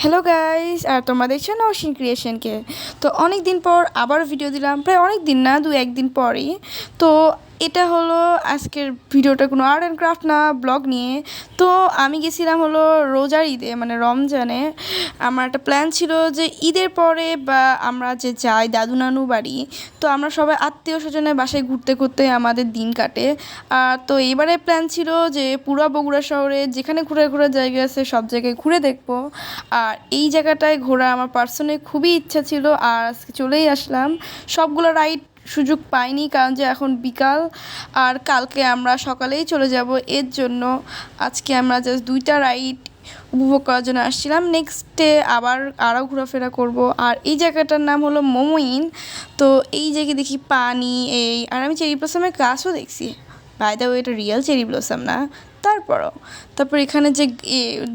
Hello guys, আর তোমরা দেখছো নওশিন ক্রিয়েশনকে। তো অনেক দিন পর আবার ভিডিও দিলাম, প্রায় অনেক দিন না, 1-2 দিন পরই। তো এটা হলো আজকের ভিডিওটা কোনো আর্ট অ্যান্ড ক্রাফট না, ব্লগ নিয়ে। তো আমি গেছিলাম হলো রোজার ঈদে, মানে রমজানে। আমার একটা প্ল্যান ছিল যে ঈদের পরে বা আমরা যে যাই দাদু নানু বাড়ি, তো আমরা সবাই আত্মীয় স্বজনের বাসায় ঘুরতে ঘুরতে আমাদের দিন কাটে। তো এইবারে প্ল্যান ছিল যে পুরো বগুড়া শহরে যেখানে ঘোরার জায়গা আছে সব জায়গায় ঘুরে দেখবো। আর এই জায়গাটায় ঘোরা আমার পার্সোনালি খুবই ইচ্ছা ছিল, আর আজকে চলেই আসলাম। সবগুলো রাইড সুযোগ পাইনি, কারণ যে এখন বিকাল, আর কালকে আমরা সকালেই চলে যাব। এর জন্য আজকে আমরা জাস্ট 2টা রাইড উপভোগ করার জন্য আসছিলাম। নেক্সট ডে আবার আরও ঘোরাফেরা করব। আর এই জায়গাটার নাম হলো মোমোইন। তো এই জায়গায় দেখি পানি, আর আমি চেরি ব্লসমের গাছও দেখছি। বাই দ্য ওয়ে, এটা রিয়েল চেরি ব্লসম না, তারপর এখানে যে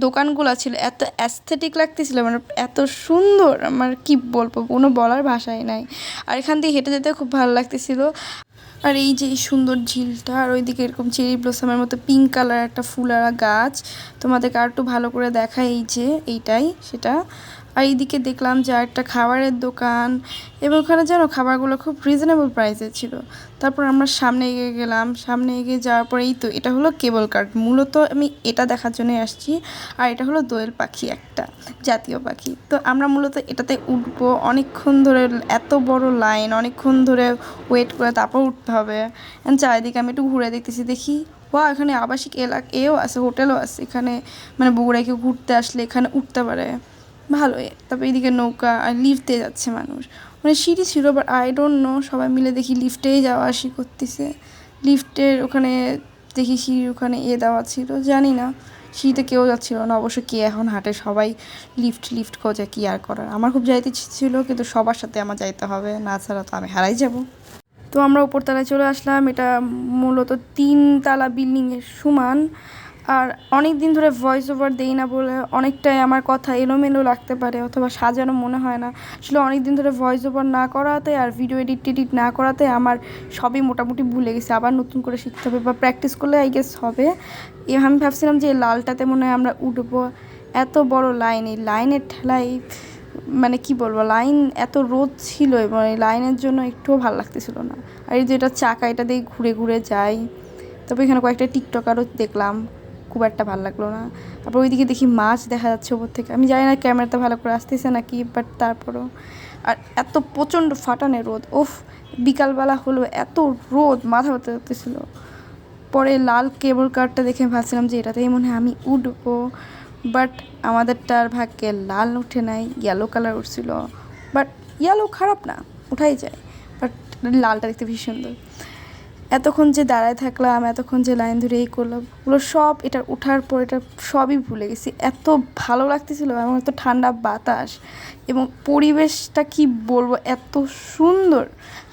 দোকানগুলো ছিল এত অ্যাস্থেটিক লাগতেছিল, মানে এত সুন্দর, আমার কি বলবো, কোনো বলার ভাষাই নাই। আর এখান দিয়ে হেঁটে যেতে খুব ভালো লাগতেছিল। আর এই যে এই সুন্দর ঝিলটা, আর ওইদিকে এরকম চেরি ব্লসমের মতো পিঙ্ক কালার একটা ফুলারা গাছ, তোমাদেরকে আর একটু ভালো করে দেখায়, এই যে এইটাই সেটা। আর এইদিকে দেখলাম যে একটা খাবারের দোকান, এবং ওখানে যেন খাবারগুলো খুব রিজনেবল প্রাইসে ছিল। তারপর আমরা সামনে এগিয়ে গেলাম, সামনে এগিয়ে যাওয়ার পরেই তো এটা হলো কেবল কার, মূলত আমি এটা দেখার জন্যই আসছি। আর এটা হলো দোয়েল পাখি, একটা জাতীয় পাখি। তো আমরা মূলত এটাতে উঠবো, অনেকক্ষণ ধরে এত বড় লাইন, অনেকক্ষণ ধরে ওয়েট করে তারপর উঠতে হবে। চারিদিকে আমি একটু ঘুরে দেখতেছি, দেখি এখানে আবাসিক এও আছে, হোটেলও আছে এখানে, মানে বগুড়ায় কেউ ঘুরতে আসলে এখানে উঠতে পারে, ভালোই। তারপর এইদিকে নৌকা, আর লিফটে যাচ্ছে মানুষ, মানে সিঁড়ি ছিল, বাট আই ডোন্ট নো, সবাই মিলে দেখি লিফটেই যাওয়া আসি করতেছে। লিফটের ওখানে দেখি সিঁড়ির ওখানে দেওয়া ছিল, জানি না সিঁড়িতে কেউ যাচ্ছিল না অবশ্য, কে এখন হাঁটে, সবাই লিফট খোঁজে, কি আর করার। আমার খুব যাইতে ইচ্ছে ছিল, কিন্তু সবার সাথে আমার যাইতে হবে, না ছাড়া তো আমি হারাই যাব। তো আমরা উপরতলায় চলে আসলাম। এটা মূলত 3 তলা বিল্ডিংয়ের সমান। আর অনেক দিন ধরে ভয়েস ওভার দেই না বলে অনেকটাই আমার কথা এলোমেলো লাগতে পারে, অথবা সাজানো মনে হয় না। আসলে অনেক দিন ধরে ভয়েস ওভার না করাতে আর ভিডিও এডিট না করাতে আমার সবই মোটামুটি ভুলে গেছি। আবার নতুন করে শিখতে হবে বা প্র্যাকটিস করলে আই গেস হবে। আমি ভাবছিলাম যে এই লালটাতে মনে হয় আমরা উঠবো। এত বড় লাইন, এই লাইনের ঠেলায়, মানে কি বলবো, লাইন এত রোদ ছিল, এবং এই লাইনের জন্য একটুও ভালো লাগতেছিল না। আর এই যে এটা চাকা, এটা দিয়ে ঘুরে ঘুরে যায়। তবে এখানে কয়েকটা টিকটকারও দেখলাম, খুব একটা ভালো লাগলো না। তারপর ওইদিকে দেখি মাছ দেখা যাচ্ছে ওপর থেকে, আমি জানি না ক্যামেরাতে ভালো করে আসতেছে নাকি, বাট তারপরও। আর এত প্রচণ্ড ফাটানে রোদ, ওফ, বিকালবেলা হলো এত রোদ, মাথা ব্যথা করতেছিল। পরে লাল কেবল কারটা দেখে ভাবছিলাম যে এটাতেই মনে হয় আমি উঠবো, বাট আমাদেরটার ভাগ্যে লাল উঠে নাই, ইয়েলো কালার উঠছিল। বাট ইয়েলো খারাপ না, উঠাই যায়, বাট লালটা দেখতে ভীষণ সুন্দর। এতক্ষণ যে দাঁড়ায় থাকলাম, এতক্ষণ যে লাইন ধরে এই করলাম, ওগুলো সব এটা ওঠার পর এটা সবই ভুলে গেছি। এত ভালো লাগতেছিল, এবং এত ঠান্ডা বাতাস, এবং পরিবেশটা কি বলবো, এত সুন্দর।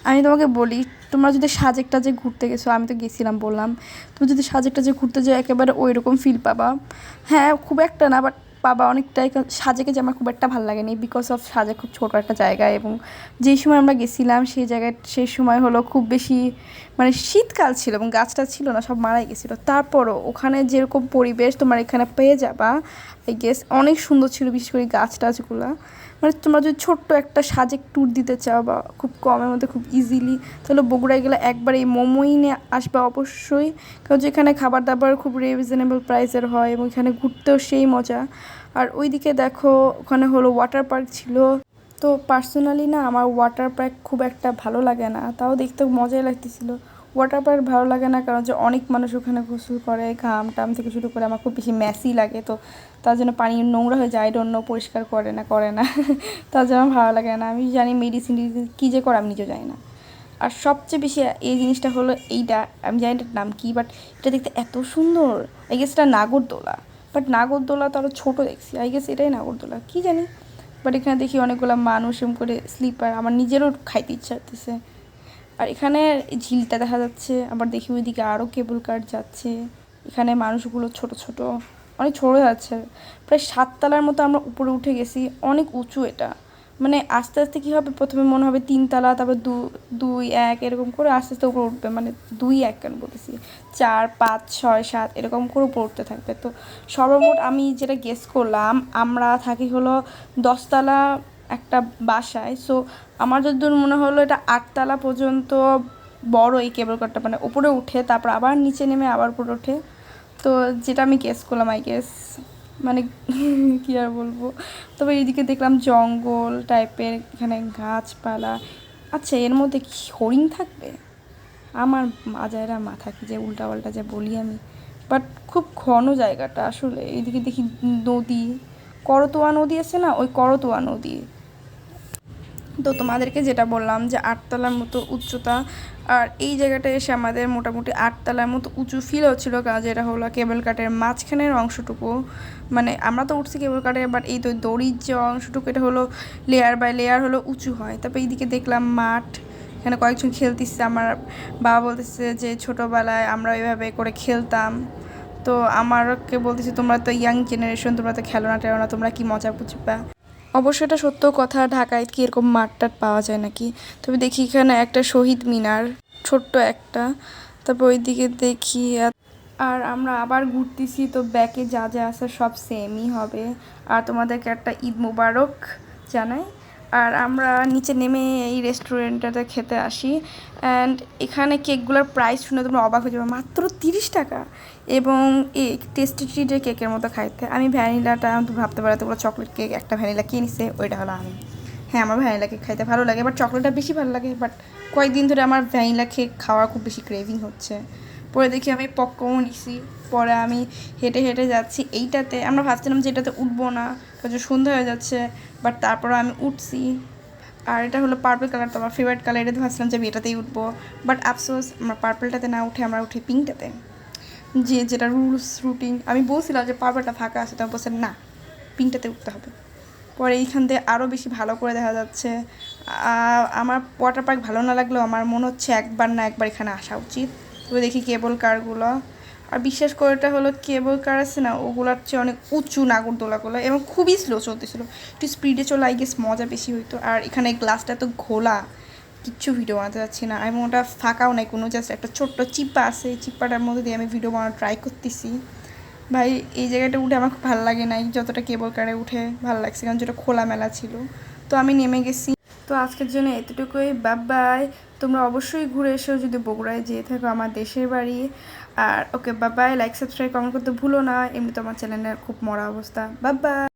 আমি তোমাকে বলি, তোমরা যদি সাজেকটা যে ঘুরতে গেছো, আমি তো গেছিলাম বললাম, তুমি যদি সাজেকটা যে ঘুরতে যাও একেবারে ওই রকম ফিল পাবা। হ্যাঁ, খুব একটা না, বাট পাবা অনেকটাই। সাজেকে যে আমার খুব একটা ভালো লাগেনি, বিকজ অফ সাজেক খুব ছোটো একটা জায়গা, এবং যেই সময় আমরা গেছিলাম সেই জায়গায় সেই সময় হলো খুব বেশি, মানে শীতকাল ছিল, এবং গাছটা ছিল না, সব মারাই গেছিলো। তারপরও ওখানে যেরকম পরিবেশ তোমার এখানে পেয়ে যাবা, আই গেস অনেক সুন্দর ছিল, বিশেষ করে গাছ টাছগুলো। মানে তোমরা যদি ছোট্ট একটা সাজেক ট্যুর দিতে চাও, বা খুব কমের মধ্যে খুব ইজিলি, তাহলে বগুড়ায় গেলে একবার এই মোমোইনে আসবে অবশ্যই। কারণ যেখানে খাবার দাবার খুব রিজনেবল প্রাইসের হয়, এবং এখানে ঘুরতেও সেই মজা। আর ওইদিকে দেখো, ওখানে হলো ওয়াটার পার্ক ছিল। তো পার্সোনালি না, আমার ওয়াটার পার্ক খুব একটা ভালো লাগে না, তাও দেখতে মজাই লাগতেছিল। ওয়াটার পার্ক ভালো লাগে না কারণ যে অনেক মানুষ ওখানে গোসল করে, ঘাম টাম থেকে শুরু করে আমার খুব বেশি মেসি লাগে, তো তার জন্য পানি নোংরা হয়ে যায়, ডন্য পরিষ্কার করে না তার জন্য ভালো লাগে না। আমি জানি মেডিসিন কী যে করে আমি নিজেও জানি না। আর সবচেয়ে বেশি এই জিনিসটা হলো এইটা, আমি জানি এটার নাম কী, বাট এটা দেখতে এত সুন্দর। আই গেস এটা নাগরদোলা, বাট নাগরদোলা তো আরও ছোটো দেখছি, আই গেস এটাই নাগরদোলা, কী জানি। বাট এখানে দেখি অনেকগুলো মানুষ এম করে স্লিপার, আমার নিজেরও খাইতে ইচ্ছা হতেছে। আর এখানে ঝিলটা দেখা যাচ্ছে, আবার দেখি ওইদিকে আরও কেবল কার যাচ্ছে। এখানে মানুষগুলো ছোট ছোট, অনেক ছোটো যাচ্ছে, প্রায় 7 তলার মতো আমরা উপরে উঠে গেছি, অনেক উঁচু এটা। মানে আস্তে আস্তে কী হবে, প্রথমে মনে হবে 3 তলা, তারপর 2 1 এরকম করে আস্তে আস্তে উপরে উঠবে, মানে 2 1 কেন বলতেছি, 4 5 6 7 এরকম করে উপরে উঠতে থাকবে। তো সর্বমোট আমি যেটা গেস করলাম, আমরা থাকি হলো 10 তলা একটা বাসায়। সো আমার যতদূর মনে হলো এটা 8 তলা পর্যন্ত বড় এই কেবল কারটা, মানে উপরে উঠে তারপর আবার নিচে নেমে আবার উপরে ওঠে। তো যেটা আমি গেস করলাম, আই গেস, মানে কী আর বলবো। তবে এইদিকে দেখলাম জঙ্গল টাইপের, এখানে গাছপালা। আচ্ছা, এর মধ্যে কি হরিণ থাকবে? আমার মাজায়রা মাথা কি যে উল্টাপাল্টা যে বলি আমি। বাট খুব ঘন জায়গাটা আসলে। এইদিকে দেখি নদী, করতোয়া নদী আছে না, ওই করতোয়া নদী। তো তোমাদেরকে যেটা বললাম যে 8 তলার মতো উচ্চতা, আর এই জায়গাটায় এসে আমাদের মোটামুটি 8 তলার মতো উঁচু ফিল হচ্ছিলো, কারণ যেটা হলো কেবল কাটের মাঝখানের অংশটুকু, মানে আমরা তো উঠছি কেবল কাটে, বাট এই তো দড়ির যে অংশটুকু এটা হলো লেয়ার বাই লেয়ার হলো উঁচু হয়। তারপর এইদিকে দেখলাম মাঠ, এখানে কয়েকজন খেলতেছে। আমার বাবা বলতেছে যে ছোটোবেলায় আমরা এভাবে করে খেলতাম। তো আমারকে বলতেছে তোমরা তো ইয়াং জেনারেশন, তোমরা তো খেলো না টেলো না, তোমরা কি মজা বুঝবা। অবশ্য এটা সত্য কথা, ঢাকায় কি এরকম মাঠ টাট পাওয়া যায় নাকি। তবে দেখি এখানে একটা শহীদ মিনার, ছোট্ট একটা। তারপর ওইদিকে দেখি, আর আমরা আবার ঘুরতেছি, তো ব্যাকে যা যা আছে সব সেমই হবে। আর তোমাদেরকে একটা ঈদ মুবারক জানাই। আর আমরা নিচে নেমে এই রেস্টুরেন্টটাতে খেতে আসি। অ্যান্ড এখানে কেকগুলোর প্রাইস শুনে তোমরা অবাক হয়ে যাবে, মাত্র 30 টাকা। এবং এই টেস্টি ট্রিটের কেকের মতো খাইতে। আমি ভ্যানিলাটা ভাবতে পারো তোমরা চকলেট কেক একটা ভ্যানিলা কিনে নিছে, ওইটা হলো আমি। হ্যাঁ, আমার ভ্যানিলা কেক খাইতে ভালো লাগে, বাট চকলেটটা বেশি ভালো লাগে। বাট কয়েকদিন ধরে আমার ভ্যানিলা কেক খাওয়ার খুব বেশি ক্রেভিং হচ্ছে। পরে দেখি আমি পপকর্ন নিছি। পরে আমি হেঁটে হেঁটে যাচ্ছি এইটাতে। আমরা ভাবছিলাম যে এটাতে উঠবো না, কারণ সন্ধ্যা হয়ে যাচ্ছে, বাট তারপরে আমি উঠছি। আর এটা হলো পার্পল কালার, তো আমার ফেভারিট কালার। এটাতে ভাবছিলাম যে আমি এটাতেই উঠবো, বাট আফসোস আমরা পার্পলটাতে না উঠে আমরা উঠি পিঙ্কটাতে, যেটা রুলস রুটিন। আমি বলছিলাম যে পার্পলটা ফাঁকা আছে, তো আমি বলছিলাম না, পিঙ্কটাতে উঠতে হবে। পরে এইখান থেকে আরও বেশি ভালো করে দেখা যাচ্ছে। আমার ওয়াটার পার্ক ভালো না লাগলেও আমার মনে হচ্ছে একবার না একবার এখানে আসা উচিত। তবে দেখি কেবল কারগুলো, আর বিশেষ করে এটা হলো কেবল কার আছে না, ওগুলোর চেয়ে অনেক উঁচু নাগরদোলাগুলো, এবং খুবই স্লো চলতেছিল। একটু স্পিডে চলে আই গেস মজা বেশি হইতো। আর এখানে গ্লাসটা তো ঘোলা, কিচ্ছু ভিডিও বানাতে যাচ্ছি না। এবং ওটা ফাঁকাও নাই কোনো, জাস্ট একটা ছোট্ট চিপ্পা আছে, এই চিপ্পাটার মধ্যে দিয়ে আমি ভিডিও বানানো ট্রাই করতেছি। ভাই এই জায়গাটা উঠে আমার খুব ভালো লাগে নাই যতটা কেবল কারে উঠে ভালো লাগছে, কারণ যেটা খোলামেলা ছিল। তো আমি নেমে গেছি। তো আজকের জন্য এতটুকুই, বাই। তোমরা অবশ্যই ঘুরে এসো যদি বগুড়ায় যেয়ে থাকো, আমার দেশের বাড়ি। আর ওকে, বাই। লাইক সাবস্ক্রাইব কমেন্ট করতে ভুলো না। এমনি তো আমার চ্যানেলের খুব মরা অবস্থা। বাই।